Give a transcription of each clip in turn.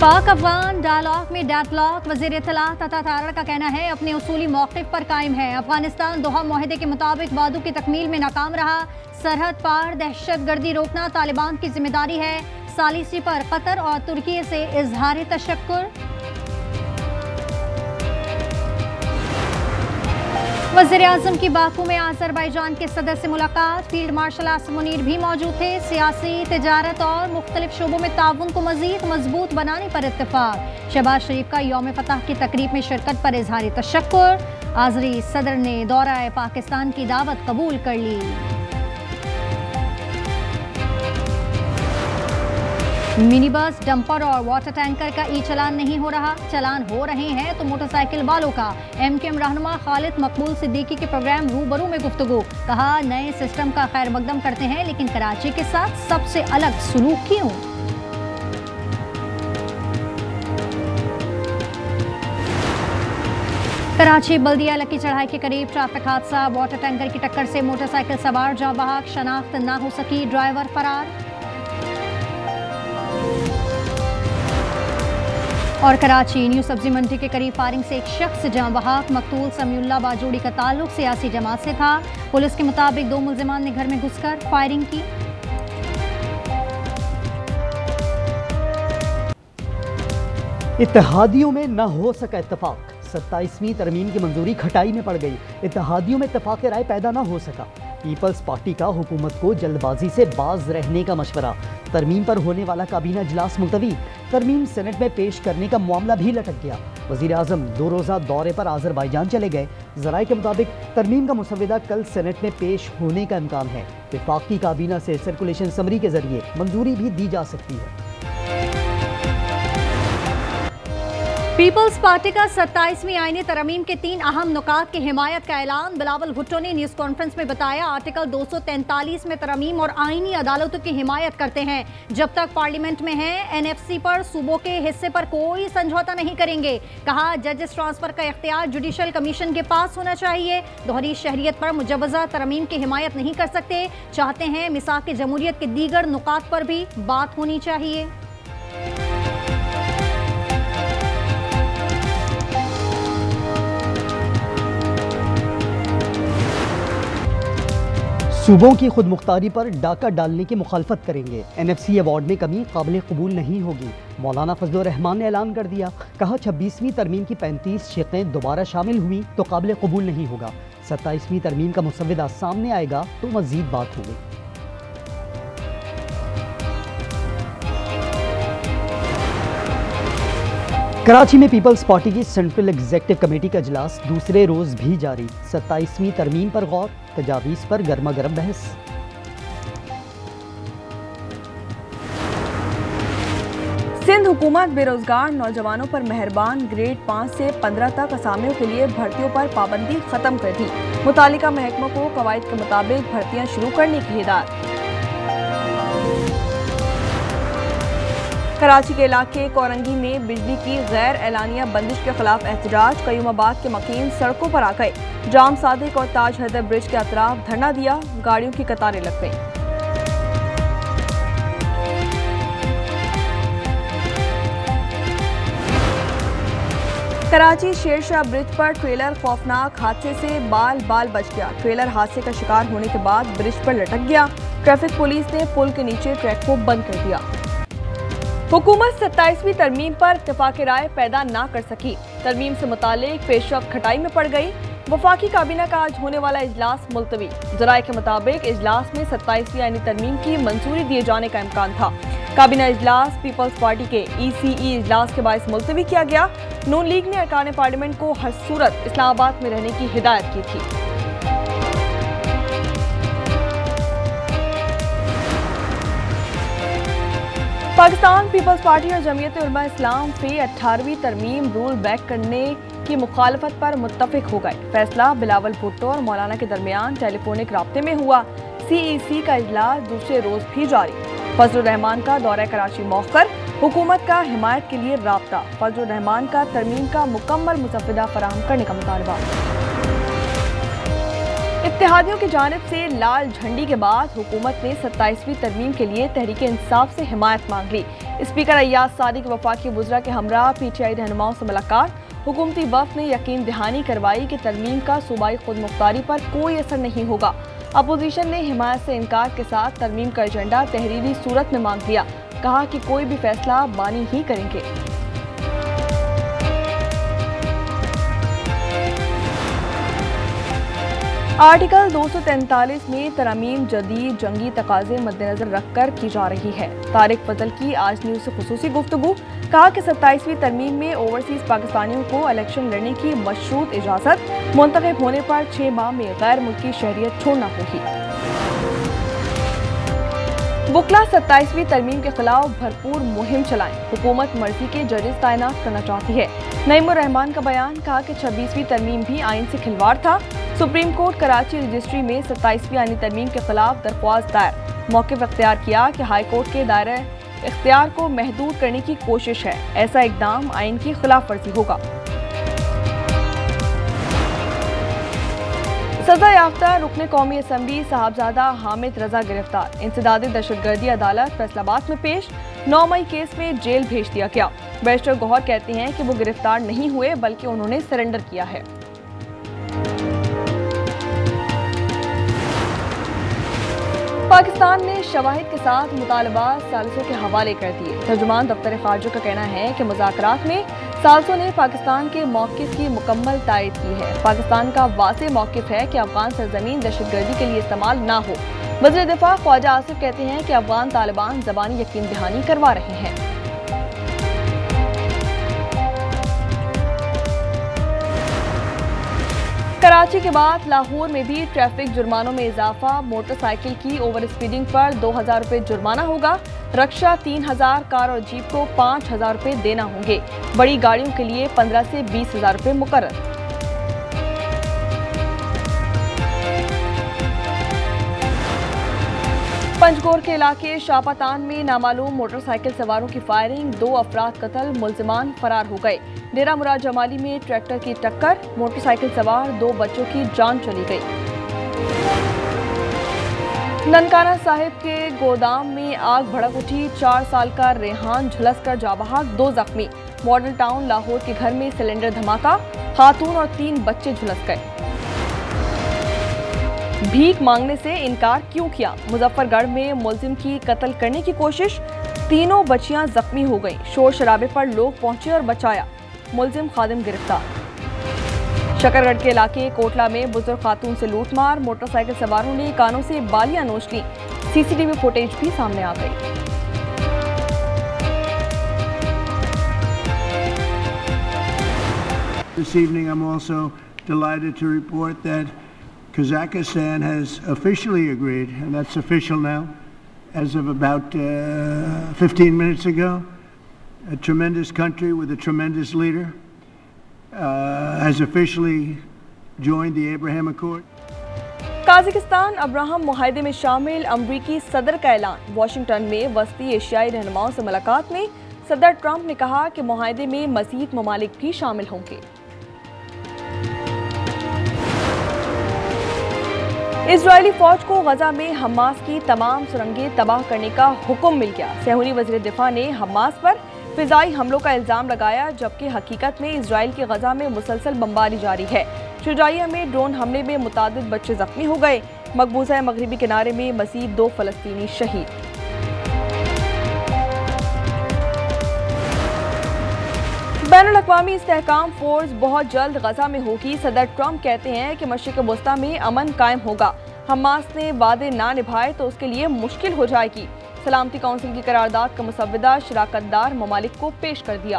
पाक अफगान डायलॉग में डेडलॉक। वज़ीर इत्तलात अता तारड़ का कहना है अपने उसूली मौक़िफ़ पर कायम है। अफगानिस्तान दोहा मुआहदे के मुताबिक वादों की तकमील में नाकाम रहा। सरहद पार दहशतगर्दी रोकना तालिबान की जिम्मेदारी है। सालिसी पर कतर और तुर्की से इजहार तशक्कुर। वज़ीर-ए-आज़म की बाकू में अज़रबैजान के सदर से मुलाकात। फील्ड मार्शल आसिम मुनीर भी मौजूद थे। सियासी, तिजारत और मुख्तलिफ शोबों में ताउन को मज़ीद मजबूत बनाने पर इत्तेफाक। शहबाज शरीफ का यौम फतह की तकरीब में शिरकत पर इजहार तशक्कुर। आज़री सदर ने दौरा पाकिस्तान की दावत कबूल कर ली। मिनी बस, डंपर और वाटर टैंकर का ई चलान नहीं हो रहा। चलान हो रहे हैं तो मोटरसाइकिल वालों का। MKM रहनुमा खालिद मकबूल सिद्दीकी के प्रोग्राम रूबरू में गुफ्तगू। कहा नए सिस्टम का खैर मकदम करते हैं लेकिन कराची के साथ सबसे अलग सलूक क्यों। कराची बल्दिया लकी चढ़ाई के करीब ट्रैफिक हादसा। वाटर टैंकर की टक्कर से मोटरसाइकिल सवार जाँ बहक। शनाख्त न हो सकी, ड्राइवर फरार। और कराची न्यू सब्जी मंडी के करीब फायरिंग से एक शख्स जाँ बहक। मकतूल समीउल्लाह बाजूड़ी का ताल्लुक सियासी जमात से था। पुलिस के मुताबिक 2 मुल्जिमान ने घर में घुसकर फायरिंग की। इत्तेहादियों में न हो सका इत्तफाक। 27वीं तरमीम की मंजूरी खटाई में पड़ गई। इत्तेहादियों में इत्तफाक राय पैदा न हो सका। पीपल्स पार्टी का हुकूमत को जल्दबाजी से बाज रहने का मशवरा। तरमीम पर होने वाला काबीना इजलास मुलतवी। तरमीम सेनेट में पेश करने का मामला भी लटक गया। वज़ीर-ए-आज़म 2 रोज़ा दौरे पर अज़रबैजान चले गए। ज़राए के मुताबिक तरमीम का मुसव्वदा कल सेनेट में पेश होने का इम्कान है। वफाकी काबीना से सर्कुलेशन समरी के जरिए मंजूरी भी दी जा सकती है। पीपल्स पार्टी का 27वीं आईनी तरमीम के 3 अहम नुकात की हिमायत का ऐलान। बिलावल भुट्टो ने न्यूज़ कॉन्फ्रेंस में बताया आर्टिकल 243 में तरमीम और आईनी अदालतों की हिमायत करते हैं। जब तक पार्लियामेंट में हैं NFC पर सूबों के हिस्से पर कोई समझौता नहीं करेंगे। कहा जजेस ट्रांसफर का इख्तियार जुडिशल कमीशन के पास होना चाहिए। दोहरी शहरियत पर मुजवज़ा तरमीम की हिमायत नहीं कर सकते। चाहते हैं मिसाक जमहूरियत के दीगर नुकात पर भी बात होनी चाहिए। सूबों की खुद मुख्तारी पर डाका डालने की मुखालफत करेंगे। NFC अवार्ड में कमी काबिल कबूल नहीं होगी। मौलाना फजलुर रहमान ने ऐलान कर दिया। कहा 26वीं तरमीम की 35 शिक़ें दोबारा शामिल हुई तो काबिल कबूल नहीं होगा। 27वीं तरमीम का मुसव्वदा सामने आएगा तो मज़ीद बात होगी। कराची में पीपल्स पार्टी की सेंट्रल एग्जीक्यूटिव कमेटी का इजलास दूसरे रोज भी जारी। 27वीं तरमीम पर गौर, तजावीज़ पर गर्मा गर्म बहस। सिंध हुकूमत बेरोजगार नौजवानों पर मेहरबान। ग्रेड 5 से 15 तक असामियों के लिए भर्तियों पर पाबंदी खत्म कर दी। मुतालिका महकमों को कवायद के मुताबिक भर्तियां शुरू करने की हिदायत। कराची के इलाके कोरंगी में बिजली की गैर एलानिया बंदिश के खिलाफ एहतजाज। कयूमाबाद के मकीन सड़कों पर आ गए। जाम सादिक और ताज हैदर ब्रिज के अतराफ धरना दिया। गाड़ियों की कतारें लग गईं। कराची शेरशाह ब्रिज पर ट्रेलर खौफनाक हादसे से बाल बाल बच गया। ट्रेलर हादसे का शिकार होने के बाद ब्रिज पर लटक गया। ट्रैफिक पुलिस ने पुल के नीचे ट्रैक को बंद कर दिया। हुकूमत 27वीं तरमीम पर इत्तेफाक राय पैदा ना कर सकी। तरमीम से मुतालिक पेशरफ्त खटाई में पड़ गई। वफाकी काबीना का आज होने वाला इजलास मुलतवी। ज़राए के मुताबिक इजलास में 27वीं आईनी तरमीम की मंजूरी दिए जाने का इम्कान था। काबीना इजलास पीपल्स पार्टी के ECE इजलास के बायस मुलतवी किया गया। नून लीग ने अरकान पार्लियामेंट को हर सूरत इस्लामाबाद में रहने की हिदायत की थी। पाकिस्तान पीपल्स पार्टी और जमीयत उलमा इस्लाम से 18वीं तरमीम रूल बैक करने की मुखालफत पर मुत्तफिक हो गए। फैसला बिलावल भुट्टो और मौलाना के दरमियान टेलीफोनिक राब्ते में हुआ। CEC का इजलास दूसरे रोज भी जारी। फजलुर रहमान का दौरा कराची मौखर। हुकूमत का हिमायत के लिए राब्ता। फजलुर रहमान का तरमीम का मुकम्मल मुसव्वदा फराहम करने का मुतालबा। इत्तेहादियों की जानिब से लाल झंडी के बाद हुकूमत ने 27वीं तरमीम के लिए तहरीक इंसाफ से हिमायत मांग ली। स्पीकर अय्याज सादिक वफाकी वुज़रा के हमरा PTI रहनुमाओं से मुलाकात। हुकूमती वफ़द ने यकीन दहानी करवाई कि तरमीम का सूबाई खुद मुख्तारी पर कोई असर नहीं होगा। अपोजिशन ने हिमायत से इनकार के साथ तरमीम का एजेंडा तहरीरी सूरत में मांग लिया। कहा कि कोई भी फैसला बानी ही करेंगे। आर्टिकल 243 में तरमीम जदीद जंगी तकाजे मद्देनजर रखकर की जा रही है। तारिक फजल की आज न्यूज़ से खुसूसी गुफ्तगू। कहा कि 27वीं तरमीम में ओवरसीज पाकिस्तानियों को इलेक्शन लड़ने की मशरूत इजाज़त, मुंतखब होने पर 6 माह में गैर मुल्की शहरियत छोड़ना होगी। वकला 27वीं तरमीम के खिलाफ भरपूर मुहिम चलाएं। हुकूमत मर्जी के जजेस तैनात करना चाहती है। नईमुर रहमान का बयान। कहा कि 26वीं तरमीम भी आइन से खिलवाड़ था। सुप्रीम कोर्ट कराची रजिस्ट्री में 27वीं आईनी तरमीम के खिलाफ दरख्वास्त दायर। मौक़िफ़ इख्तियार किया कि हाई कोर्ट के दायरे इख्तियार को महदूद करने की कोशिश है। ऐसा इकदाम आइन की खिलाफ वर्जी होगा। सजा याफ्ता रुकने कौमी असम्बली साहबजादा हामिद रजा गिरफ्तार। इंसदादी दहशतगर्दी अदालत फैसलाबाद में पेश। 9 मई केस में जेल भेज दिया गया। बैरिस्टर गौहर कहते हैं कि वो गिरफ्तार नहीं हुए बल्कि उन्होंने सरेंडर किया है। पाकिस्तान ने शवाहिद के साथ मुतालबात सालिसों के हवाले कर दिए। तर्जुमान दफ्तर खारजा का कहना है कि मुज़ाकरात में सालिसों ने पाकिस्तान के मौक़िफ़ की मुकम्मल तायद की है। पाकिस्तान का वाज़ेह मौक़िफ़ है कि अफगान सरज़मीन दहशतगर्दी के लिए इस्तेमाल ना हो। वज़ीर दिफ़ा ख्वाजा आसिफ कहते हैं कि अफगान तालिबान ज़बानी यकीन दहानी करवा रहे हैं। कराची के बाद लाहौर में भी ट्रैफिक जुर्मानों में इजाफा। मोटरसाइकिल की ओवर स्पीडिंग पर 2000 रुपये जुर्माना होगा। रक्षा 3000, कार और जीप को 5000 रुपये देना होंगे। बड़ी गाड़ियों के लिए 15 से 20,000 रुपये मुकर्रर। पंजगोर के इलाके शापातान में नामालूम मोटरसाइकिल सवारों की फायरिंग। 2 अफराद कत्ल, मुल्जिमान फरार हो गए। डेरा मुराद जमाली में ट्रैक्टर की टक्कर, मोटरसाइकिल सवार 2 बच्चों की जान चली गई। ननकाना साहिब के गोदाम में आग भड़क उठी। 4 साल का रेहान झुलसकर जा बहाक, 2 जख्मी। मॉडल टाउन लाहौर के घर में सिलेंडर धमाका, खातून और 3 बच्चे झुलस गए। भीख मांगने से इनकार क्यों किया? मुजफ्फरगढ़ में मुलजिम की कत्ल करने की कोशिश, 3 बच्चियां जख्मी हो गईं। शोर शराबे पर लोग पहुंचे और बचाया। मुलजिम खादिम गिरफ्तार। शकरगढ़ के इलाके कोटला में बुजुर्ग खातून से लूटमार। मोटरसाइकिल सवारों ने कानों से बालियां नोच ली। CCTV फुटेज भी सामने आ गई। This evening I'm also delighted to report that Kazakhstan has officially agreed, and that's official now, as of about 15 minutes ago. A tremendous country with a tremendous leader has officially joined the Abraham Accord. Kazakhstan Abraham मुआहदे में शामिल। अमरीकी सदर का ऐलान। Washington में वस्ती एशियाई रहनुमाओं से मुलाकात में सदर ट्रंप ने कहा कि मुआहदे में मज़ीद ममालिक भी शामिल होंगे। इजरायली फौज को गजा में हमास की तमाम सुरंगें तबाह करने का हुक्म मिल गया। सहूनी वज़ीर दिफा ने हमास पर फिजाई हमलों का इल्ज़ाम लगाया, जबकि हकीकत में इजराइल की गजा में मुसलसल बमबारी जारी है। शुजाइया में ड्रोन हमले में मुतादिद बच्चे जख्मी हो गए। मकबूजा मगरबी किनारे में मज़ीद 2 फ़लस्तीनी शहीद। बैनुल अक़वामी इस्तेहकाम फोर्स बहुत जल्द गजा में होगी। सदर ट्रंप कहते हैं कि मशरिक़ वस्ता में अमन कायम होगा। हमास ने वादे ना निभाए तो उसके लिए मुश्किल हो जाएगी। सलामती काउंसिल की करारदाद का मुसव्विदा शराकतदार ममालिक को पेश कर दिया।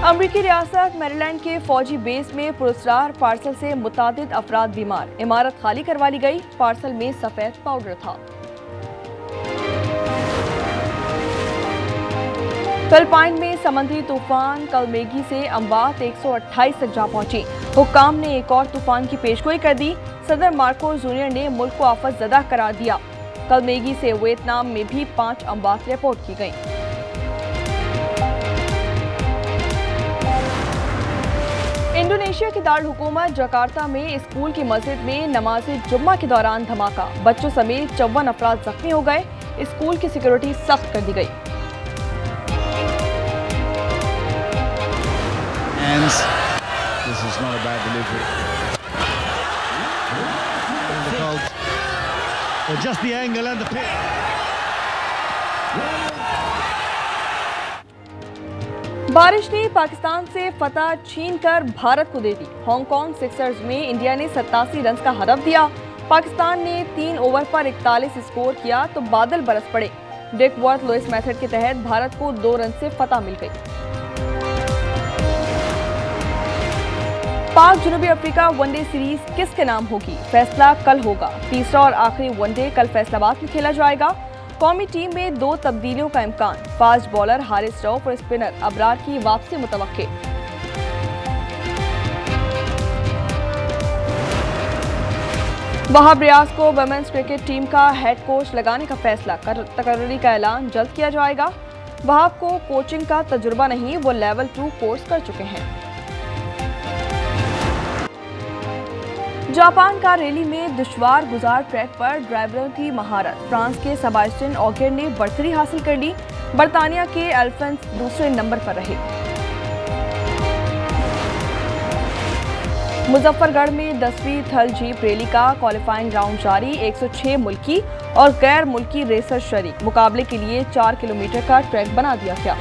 अमरीकी रियासत मैरीलैंड के फौजी बेस में पुरस्कार पार्सल से मुतादिद अफराद बीमार। इमारत खाली करवा ली गई। पार्सल में सफेद पाउडर था। फिलिपाइन में समुद्री तूफान कलमेगी से अमवात 128 तक जा पहुंची। हुक्काम ने एक और तूफान की पेशगोई कर दी। सदर मार्कोस जूनियर ने मुल्क को आफत ज़दा करार दिया। कलमेगी से वियतनाम में भी 5 अमवात रिपोर्ट की गई। इंडोनेशिया की दारुल हुकूमत जकार्ता में स्कूल की मस्जिद में नमाज जुम्मा के दौरान धमाका, बच्चों समेत 54 अफराद जख्मी हो गए। स्कूल की सिक्योरिटी सख्त कर दी गई। This is not a bad delivery. Just the angle and the pitch. बारिश ने पाकिस्तान से फतह छीनकर भारत को दे दी। हांगकांग सिक्सर्स में इंडिया ने 87 रन का हदफ दिया। पाकिस्तान ने 3 ओवर पर 41 स्कोर किया तो बादल बरस पड़े। डेकवर्थ लुइस मेथड के तहत भारत को 2 रन से फतह मिल गई। पाक जनूबी अफ्रीका वनडे सीरीज किसके नाम होगी, फैसला कल होगा। तीसरा और आखिरी वनडे कल फैसलाबाद में खेला जाएगा। कौमी टीम में 2 तब्दीलियों का इम्कान, फास्ट बॉलर हारिस रऊफ और स्पिनर अबरार की वापसी मुतवक्के। वहाब रियाज को वुमेन्स क्रिकेट टीम का हेड कोच लगाने का फैसला, तकर्री का ऐलान जल्द किया जाएगा। वहाब को कोचिंग का तजुर्बा नहीं, वो लेवल 2 कोर्स कर चुके हैं। जापान का रैली में दुश्वार गुजार ट्रैक पर ड्राइवरों की महारत, फ्रांस के सेबास्टियन ऑगियर ने बढ़तरी हासिल कर ली। बर्तानिया के एल्फेंस दूसरे नंबर पर रहे। मुजफ्फरगढ़ में 10वीं थल जीप रैली का क्वालिफाइंग राउंड जारी। 106 मुल्की और गैर मुल्की रेसर शरीक। मुकाबले के लिए 4 किलोमीटर का ट्रैक बना दिया गया।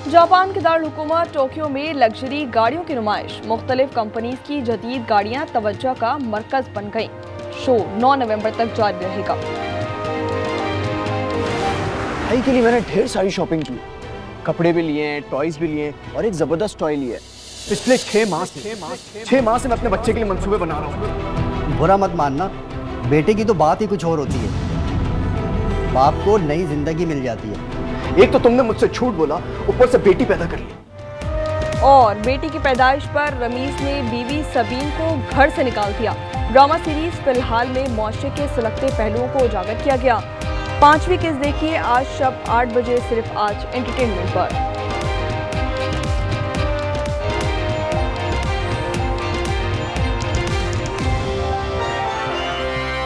जापान के दारुल हुकूमत टोक्यो में लग्जरी गाड़ियों की नुमाइश, मुख्तलिफ कंपनीज की जदीद गाड़ियां तवज्जो का मरकज बन गईं। शो 9 नवंबर तक जारी रहेगा। भाई के लिए मैंने ढेर सारी शॉपिंग की, कपड़े भी लिए हैं, टॉयज भी लिए हैं और एक जबरदस्त टॉय लिया है। पिछले 6 माह से मैं अपने बच्चे के लिए मंसूबे बना रहा हूँ। बुरा मत मानना, बेटे की तो बात ही कुछ और होती है। बाप को नई जिंदगी मिल जाती है। एक तो तुमने मुझसे झूठ बोला, ऊपर से बेटी पैदा कर ली। और बेटी की पैदाइश पर रमीज ने बीवी सबीन को घर से निकाल दिया। ड्रामा सीरीज फिलहाल में मुआशरे के सुलगते पहलुओं को उजागर किया गया। 5वीं किस्त देखिए आज शब 8 बजे सिर्फ आज एंटरटेनमेंट पर।